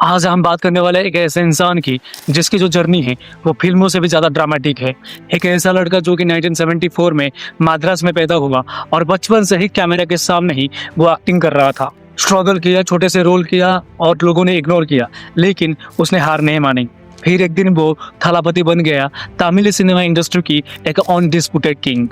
आज हम बात करने वाले हैं एक ऐसे इंसान की जिसकी जो जर्नी है वो फिल्मों से भी ज़्यादा ड्रामेटिक है। एक ऐसा लड़का जो कि 1974 में मद्रास में पैदा हुआ और बचपन से ही कैमरा के सामने ही वो एक्टिंग कर रहा था। स्ट्रगल किया, छोटे से रोल किया और लोगों ने इग्नोर किया, लेकिन उसने हार नहीं मानी। फिर एक दिन वो थलापति बन गया, तमिल सिनेमा इंडस्ट्री की एक अनडिस्प्यूटेड किंग।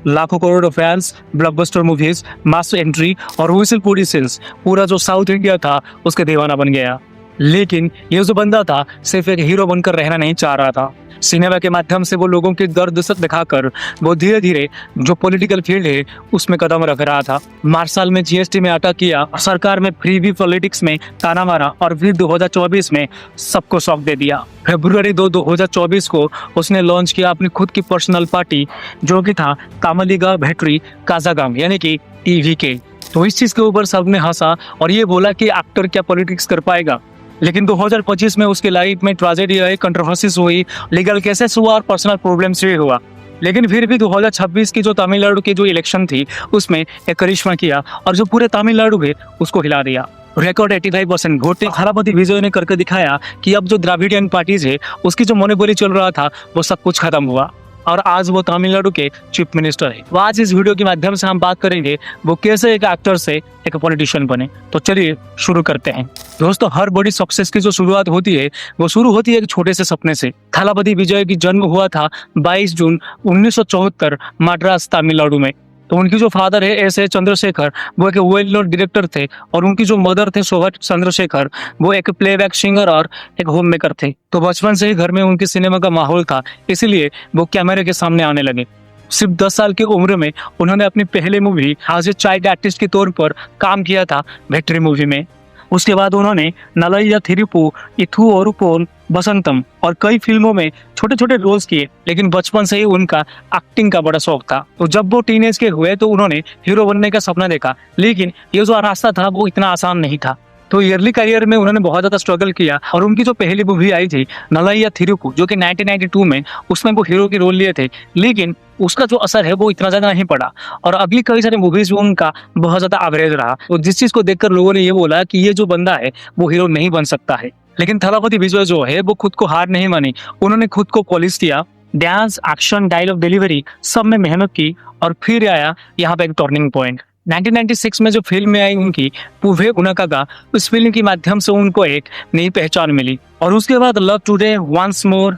लाखों करोड़ों फैंस, ब्लॉकबस्टर मूवीज, मास एंट्री और व्हिसल प्रोड्यूसर्स, पूरा जो साउथ इंडिया था उसके दीवाना बन गया। लेकिन ये जो बंदा था सिर्फ एक हीरो बनकर रहना नहीं चाह रहा था। सिनेमा के माध्यम से वो लोगों की दर्द दिखाकर वो धीरे धीरे जो पॉलिटिकल फील्ड है उसमें कदम रख रहा था। मार्शल में जीएसटी में अटक किया, सरकार में फ्री पॉलिटिक्स में ताना मारा और फिर 2024 में सबको शॉक दे दिया। फरवरी 2024 को उसने लॉन्च किया अपनी खुद की पर्सनल पार्टी, जो कि था तामलिगा भेट्री काजागम यानी कि टीवीके। तो इस चीज के ऊपर सबने हंसा और ये बोला कि एक्टर क्या पॉलिटिक्स कर पाएगा। लेकिन 2025 में उसकी लाइफ में ट्रेजेडी आई, कंट्रोवर्सीज हुई, लीगल केसेस हुआ और पर्सनल प्रॉब्लम्स भी हुआ। लेकिन फिर भी 2026 की जो तमिलनाडु की जो इलेक्शन थी उसमें एक करिश्मा किया और जो पूरे तमिलनाडु है उसको हिला दिया। रिकॉर्ड 85% वोट थलापति विजय ने करके दिखाया कि अब जो द्राविडियन पार्टीज है उसकी जो मोनोपोली चल रहा था वो सब कुछ खत्म हुआ और आज वो तमिलनाडु के चीफ मिनिस्टर है। तो आज इस वीडियो के माध्यम से हम बात करेंगे वो कैसे एक एक्टर से एक पॉलिटिशियन बने। तो चलिए शुरू करते हैं। दोस्तों, हर बड़ी सक्सेस की जो शुरुआत होती है वो शुरू होती है एक छोटे से सपने से। थलापति विजय की जन्म हुआ था 22 जून 1974 मद्रास तमिलनाडु में। तो उनकी जो फादर है एस ए चंद्रशेखर, वो एक वेल नोन डायरेक्टर थे और उनकी जो मदर थे शोभा चंद्रशेखर, वो एक प्लेबैक सिंगर और एक होम मेकर थे। तो बचपन से ही घर में उनके सिनेमा का माहौल था, इसीलिए वो कैमरे के सामने आने लगे। सिर्फ 10 साल की उम्र में उन्होंने अपनी पहली movie as a child artist के तौर पर काम किया था भेट्री मूवी में। उसके बाद उन्होंने नलैया थिरुपु, इथु और पोन बसंतम और कई फिल्मों में छोटे छोटे रोल्स किए। लेकिन बचपन से ही उनका एक्टिंग का बड़ा शौक था। तो जब वो टीनेज के हुए तो उन्होंने हीरो बनने का सपना देखा, लेकिन ये जो रास्ता था वो इतना आसान नहीं था। तो अर्ली करियर में उन्होंने बहुत ज्यादा स्ट्रगल किया और उनकी जो पहली मूवी आई थी नलैया थिरुपु, जो कि 1992 में, उसमें वो हीरो के रोल लिए थे, लेकिन उसका जो असर है वो इतना ज्यादा नहीं पड़ा और अगली कई सारे मूवीज में उनका बहुत ज्यादा एवरेज रहा। तो जिस चीज को देखकर लोगों ने ये बोला कि ये जो बंदा है वो हीरो नहीं बन सकता है। लेकिन थलापति विजय जो है वो खुद को हार नहीं मानी। उन्होंने खुद को पॉलिश किया, डांस, एक्शन, डायलॉग डिलीवरी सब में मेहनत की और फिर आया यहाँ पे एक टर्निंग पॉइंट। 1996 में जो फिल्म में आई उनकी पुवे उनकागा, उस फिल्म के माध्यम से उनको एक नई पहचान मिली। और उसके बाद लव टुडे, वंस मोर,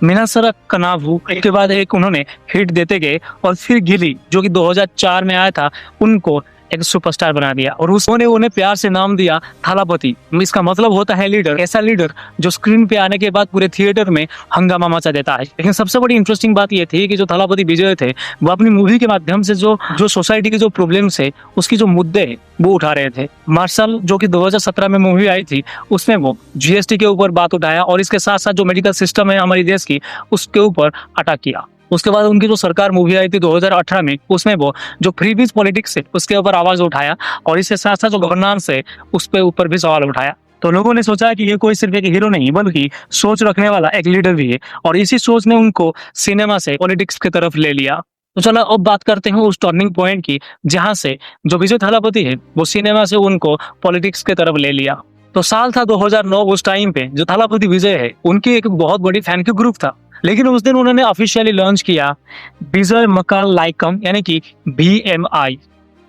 मिनासरा कनावू, इसके बाद एक उन्होंने हिट देते गए और फिर गिली जो कि 2004 में आया था, उनको एक सुपरस्टार बना दिया और उन्होंने उन्हें प्यार से नाम दिया थलापति। इसका मतलब होता है लीडर, ऐसा लीडर जो स्क्रीन पे आने के बाद पूरे थिएटर में हंगामा मचा देता है। लेकिन सबसे बड़ी इंटरेस्टिंग बात यह थी कि जो थलापति विजय थे वो अपनी मूवी के माध्यम से जो सोसाइटी की जो प्रॉब्लम्स है उसकी जो मुद्दे है वो उठा रहे थे। मार्शल जो कि 2017 में मूवी आई थी उसमें वो जीएसटी के ऊपर बात उठाया और इसके साथ साथ जो मेडिकल सिस्टम है हमारे देश की उसके ऊपर अटैक किया। उसके बाद उनकी जो सरकार मूवी आई थी 2018 में, उसमें वो जो फ्रीबीज पॉलिटिक्स है उसके ऊपर आवाज उठाया और इसके साथ साथ जो गवर्नेंस है उसके ऊपर भी सवाल उठाया। तो लोगों ने सोचा कि ये कोई सिर्फ एक हीरो नहीं बल्कि सोच रखने वाला एक लीडर भी है और इसी सोच ने उनको सिनेमा से पॉलिटिक्स की तरफ ले लिया। तो चलो अब बात करते हैं उस टर्निंग पॉइंट की जहां से जो विजय थलापति है वो सिनेमा से उनको पॉलिटिक्स की तरफ ले लिया। तो साल था 2009। उस टाइम पे जो थलापति विजय है उनकी एक बहुत बड़ी फैन की ग्रुप था, लेकिन उस दिन उन्होंने ऑफिशियली लॉन्च किया विजय मकाल लाइकम यानी कि BMI।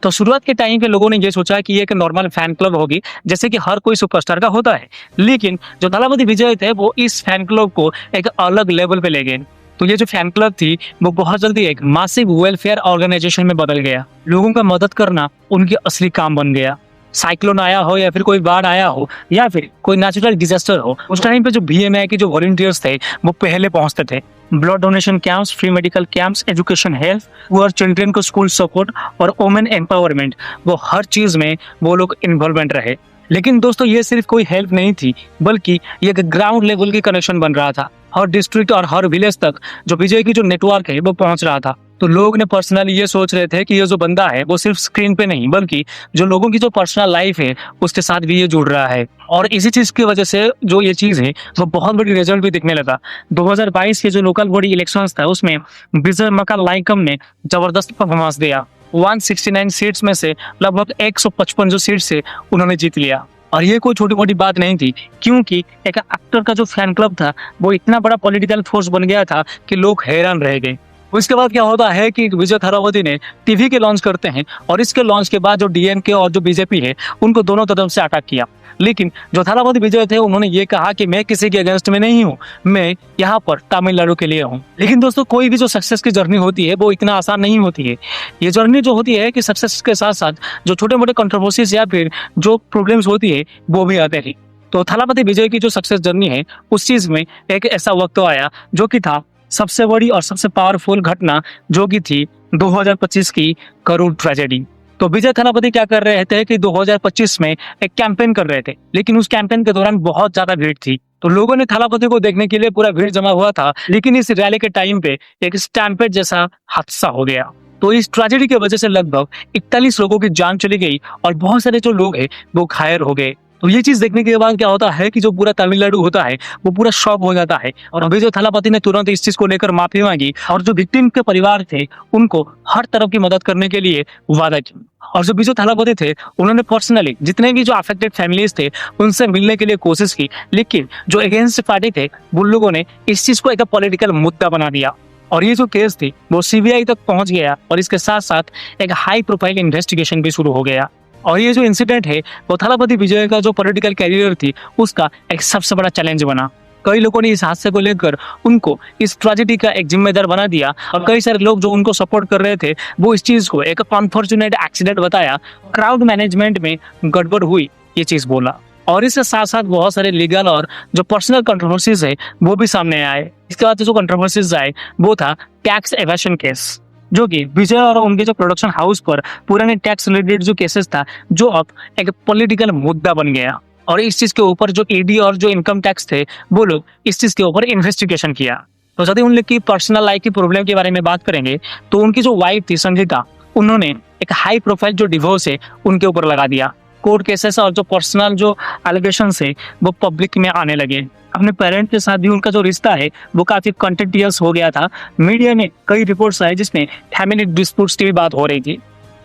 तो शुरुआत के टाइम पे लोगों ने ये सोचा कि ये एक नॉर्मल फैन क्लब होगी जैसे कि हर कोई सुपरस्टार का होता है, लेकिन जो थलापति विजय थे वो इस फैन क्लब को एक अलग लेवल पे ले गए। तो ये जो फैन क्लब थी वो बहुत जल्दी एक मासिव वेलफेयर ऑर्गेनाइजेशन में बदल गया। लोगों का मदद करना उनकी असली काम बन गया। साइक्लोन आया हो या फिर कोई बाढ़ आया हो या फिर कोई नेचुरल डिजास्टर हो, उस टाइम पे जो BMI के जो वॉलंटियर्स थे वो पहले पहुंचते थे। Blood donation camps, free medical camps, education, health, poor children को स्कूल सपोर्ट और वुमेन एम्पावरमेंट, वो हर चीज में वो लोग इन्वॉल्वमेंट रहे। लेकिन दोस्तों ये सिर्फ कोई हेल्प नहीं थी बल्कि ये ग्राउंड लेवल की कनेक्शन बन रहा था। हर डिस्ट्रिक्ट और हर विलेज तक जो विजय की जो नेटवर्क है वो पहुंच रहा था। तो लोग ने पर्सनली ये सोच रहे थे कि ये जो बंदा है वो सिर्फ स्क्रीन पे नहीं बल्कि जो लोगों की जो पर्सनल लाइफ है उसके साथ भी ये जुड़ रहा है। और इसी चीज की वजह से जो ये चीज है वो बहुत बड़ी रिजल्ट भी दिखने लगा। 2022 के जो लोकल बॉडी इलेक्शंस था उसमें विजय मकाल लाइकम ने जबरदस्त परफॉर्मेंस दिया। 169 सीट्स में से लगभग 155 जो सीट्स है उन्होंने जीत लिया। और ये कोई छोटी मोटी बात नहीं थी, क्योंकि एक एक्टर का जो फैन क्लब था वो इतना बड़ा पॉलिटिकल फोर्स बन गया था कि लोग हैरान रह गए। उसके बाद क्या होता है कि विजय थालापति ने टीवी के लॉन्च करते हैं और इसके लॉन्च के बाद जो डीएमके और जो बीजेपी है उनको दोनों तरफ से अटैक किया। लेकिन जो थालापति विजय थे उन्होंने ये कहा कि मैं किसी के अगेंस्ट में नहीं हूँ, मैं यहाँ पर तमिलनाडु के लिए हूँ। लेकिन दोस्तों, कोई भी जो सक्सेस की जर्नी होती है वो इतना आसान नहीं होती है। ये जर्नी जो होती है कि सक्सेस के साथ साथ जो छोटे मोटे कंट्रोवर्सीज या फिर जो प्रॉब्लम्स होती है वो भी आते हैं। तो थालापति विजय की जो सक्सेस जर्नी है उस चीज में एक ऐसा वक्त आया जो कि था सबसे बड़ी और सबसे पावरफुल घटना, जो कि थी 2025 की करूर ट्रेजेडी। तो विजय थालापति क्या कर रहे थे कि 2025 में एक कैंपेन कर रहे थे, लेकिन उस कैंपेन के दौरान बहुत ज्यादा भीड़ थी। तो लोगों ने थालापति को देखने के लिए पूरा भीड़ जमा हुआ था, लेकिन इस रैली के टाइम पे एक स्टैम्पेड जैसा हादसा हो गया। तो इस ट्रेजेडी की वजह से लगभग 41 लोगों की जान चली गई और बहुत सारे जो लोग हैं वो घायल हो गए। तो ये चीज देखने के बाद क्या होता है कि जो पूरा तमिलनाडु होता है वो पूरा शॉक हो जाता है। और विजय थालापति ने तुरंत इस चीज को लेकर माफी मांगी और जो विक्टिम के परिवार थे उनको हर तरफ की मदद करने के लिए वादा किया। और जो विजय थालापति थे उन्होंने पर्सनली जितने भी जो अफेक्टेड फैमिलीज थे उनसे मिलने के लिए कोशिश की, लेकिन जो अगेंस्ट पार्टी थे उन लोगों ने इस चीज को एक पॉलिटिकल मुद्दा बना दिया और ये जो केस थी वो सीबीआई तक पहुंच गया और इसके साथ साथ एक हाई प्रोफाइल इन्वेस्टिगेशन भी शुरू हो गया। और ये जो इंसिडेंट है वो थालापति विजय का जो पॉलिटिकल कैरियर थी उसका एक सबसे बड़ा चैलेंज बना। कई लोगों ने इस हादसे को लेकर उनको इस ट्रेजेडी का एक जिम्मेदार बना दिया और कई सारे लोग जो उनको सपोर्ट कर रहे थे वो इस चीज को एक अनफॉर्चुनेट एक्सीडेंट बताया, क्राउड मैनेजमेंट में गड़बड़ हुई ये चीज बोला। और इसके साथ साथ बहुत सारे लीगल और जो पर्सनल कंट्रोवर्सीज है वो भी सामने आए। इसके बाद जो कंट्रोवर्सीज आए वो था टैक्स एवेशन केस, जो कि विजय और उनके जो प्रोडक्शन हाउस पर पुराने टैक्स रिलेटेड जो केसेस था जो अब एक पॉलिटिकल मुद्दा बन गया। और इस चीज के ऊपर जो ईडी और जो इनकम टैक्स थे वो लोग इस चीज के ऊपर इन्वेस्टिगेशन किया। तो यदि उन लोग की पर्सनल लाइफ की प्रॉब्लम के बारे में बात करेंगे तो उनकी जो वाइफ थी संगीता, उन्होंने एक हाई प्रोफाइल जो डिवोर्स है उनके ऊपर लगा दिया। कोर्ट केसेस और जो पर्सनल जो एलिगेशन है वो पब्लिक में आने लगे। अपने पेरेंट के साथ भी उनका जो रिश्ता है वो काफी कंटेंटियस हो गया था। मीडिया में कई रिपोर्ट्स आए जिसमें फैमिली डिस्प्यूट्स की भी बात हो रही थी।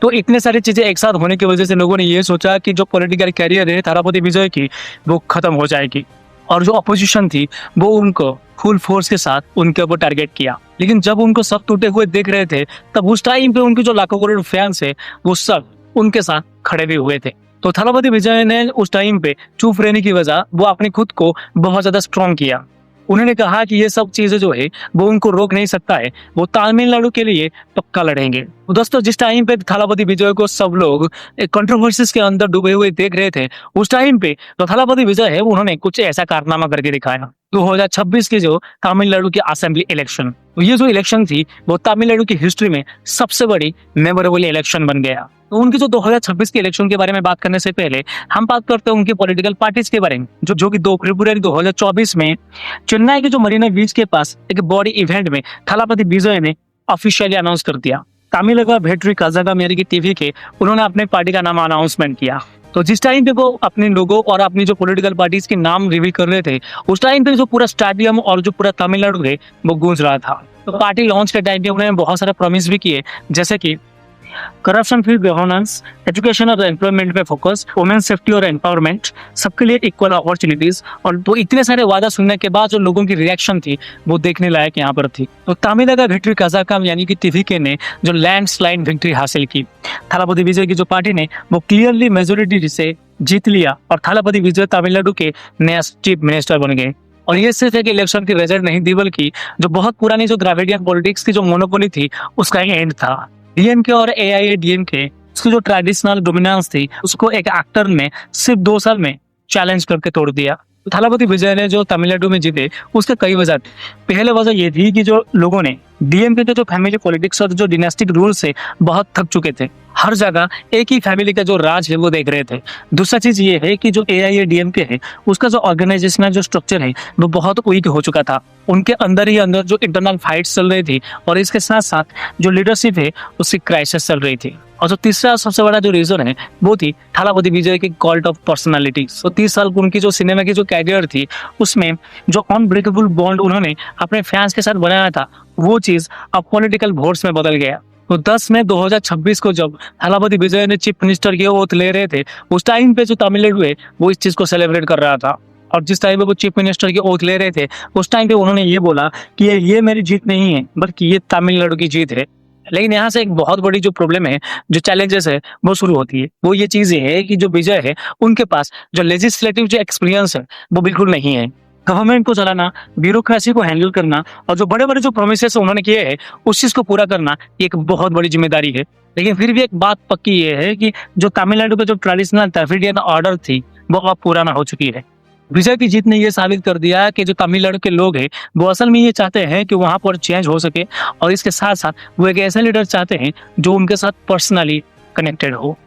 तो इतने सारी चीजें एक साथ होने की वजह से लोगों ने ये सोचा कि जो पॉलिटिकल कैरियर है थालापति विजय की वो खत्म हो जाएगी और जो अपोजिशन थी वो उनको फुल फोर्स के साथ उनके ऊपर टारगेट किया। लेकिन जब उनको सब टूटे हुए देख रहे थे तब उस टाइम पे उनके जो लाखों करोड़ फैंस है वो सब उनके साथ खड़े भी हुए थे। तो थालापति विजय ने उस टाइम पे चुप रहने की वजह वो अपनी खुद को बहुत ज्यादा स्ट्रॉन्ग किया। उन्होंने कहा कि ये सब चीजें जो है वो उनको रोक नहीं सकता है, वो तमिलनाडु के लिए पक्का लड़ेंगे। तो दोस्तों, जिस टाइम पे थालापति विजय को सब लोग कंट्रोवर्सीज के अंदर डूबे हुए देख रहे थे उस टाइम पे तो थालापति विजय है उन्होंने कुछ ऐसा कारनामा करके दिखाया। 2026 के जो तमिलनाडु की असेंबली इलेक्शन, तो ये जो इलेक्शन थी वो तमिलनाडु की हिस्ट्री में सबसे बड़ी मेमोरेबल इलेक्शन बन गया। तो उनकी जो 2026 के इलेक्शन के बारे में बात करने से पहले हम बात करते हैं उनकी पॉलिटिकल पार्टीज के बारे में, जो कि 2 फरवरी 2024 में चेन्नई के जो मरीना बीच के पास एक बॉडी इवेंट में थालापति विजय ने ऑफिशियली अनाउंस कर दिया। तमिलगा भेट्री कजागम यानी कि टीवी के उन्होंने अपने पार्टी का नाम अनाउंसमेंट किया। तो जिस टाइम पे वो अपने लोगों और अपनी जो पॉलिटिकल पार्टीज के नाम रिवील कर रहे थे उस टाइम पे जो पूरा स्टेडियम और जो पूरा तमिलनाडु है वो गूंज रहा था। तो पार्टी लॉन्च के टाइम पे उन्होंने बहुत सारे प्रॉमिस भी किए, जैसे कि करप्शन फ्री गवर्नेंस, एजुकेशन और एम्प्लॉयमेंट पे फोकस, वुमेन सेफ्टी और एम्पावरमेंट, सबके लिए इक्वल अपॉर्चुनिटीज। और तो इतने सारे वादा सुनने के बाद जो लोगों की रिएक्शन थी वो देखने लायक यहाँ पर थी। तो तमिलनाडु भेट्री कजागम यानी कि टीवीके ने जो लैंडस्लाइड विक्ट्री हासिल की, थालापति विजय की जो पार्टी ने वो क्लियरली मेजोरिटी से जीत लिया और थालापति विजय तमिलनाडु के नया चीफ मिनिस्टर बन गए। और ये सिर्फ एक इलेक्शन की रिजल्ट नहीं थी बल्कि जो बहुत पुरानी जो द्रविडियन पॉलिटिक्स की जो मोनोपोली थी उसका एंड था। डीएमके और एआईएडीएमके उसकी जो ट्रेडिशनल डोमिनेंस थी उसको एक एक्टर ने सिर्फ 2 साल में चैलेंज करके तोड़ दिया। थालापति विजय ने जो तमिलनाडु में जीते उसके कई वजह थे। पहले वजह ये थी कि जो लोगों ने डीएमके के जो फैमिली पॉलिटिक्स और जो डिनेस्टिक रूल से बहुत थक चुके थे, हर जगह एक ही फैमिली का जो राज है वो देख रहे थे। दूसरा चीज ये है कि जो एआईएडीएमके है उसका जो ऑर्गेनाइजेशनल जो स्ट्रक्चर है वो बहुत वीक हो चुका था। उनके अंदर ही अंदर जो इंटरनल फाइट्स चल रही थी और इसके साथ साथ जो लीडरशिप है उसकी क्राइसिस चल रही थी। और जो तीसरा सबसे बड़ा जो रीजन है वो थी थालापति विजय की कॉल्ट ऑफ पर्सनालिटी। तो 30 साल उनकी जो सिनेमा की जो कैरियर थी उसमें जो अनब्रेकेबल बॉन्ड उन्होंने अपने फैंस के साथ बनाया था वो चीज अब पॉलिटिकल वोट्स में बदल गया। तो 10 मई 2026 को जब थलापति विजय ने चीफ मिनिस्टर की ओथ ले रहे थे, उस टाइम पे जो तमिलनाडु है वो इस चीज को सेलिब्रेट कर रहा था। और जिस टाइम पे वो चीफ मिनिस्टर की ओथ ले रहे थे, उस टाइम पे उन्होंने ये बोला कि ये मेरी जीत नहीं है, बल्कि ये तमिलनाडु की जीत है। लेकिन यहाँ से एक बहुत बड़ी जो प्रॉब्लम है, जो चैलेंजेस है, वो शुरू होती है। वो ये चीज है कि जो विजय है, उनके पास जो लेजिस्लेटिव जो एक्सपीरियंस है, वो बिल्कुल नहीं है। गवर्नमेंट को चलाना, ब्यूरोक्रेसी को हैंडल करना और जो बड़े-बड़े जो प्रोमिसेस उन्होंने किए हैं, उस चीज़ को पूरा करना ये एक बहुत बड़ी ज़िम्मेदारी है। लेकिन फिर भी एक बात पक्की ये है कि जो तमिलनाडु का जो ट्रेडिशनल द्रविडियन ऑर्डर थी, वो अब पुराना हो चुकी है। विजय की जीत ने ये साबित कर दिया कि जो तमिलनाडु के लोग हैं, वो असल में ये चाहते हैं कि वहाँ पर चेंज हो सके और इसके साथ-साथ वो एक ऐसा लीडर चाहते हैं, जो उनके साथ पर्सनली कनेक्टेड हो।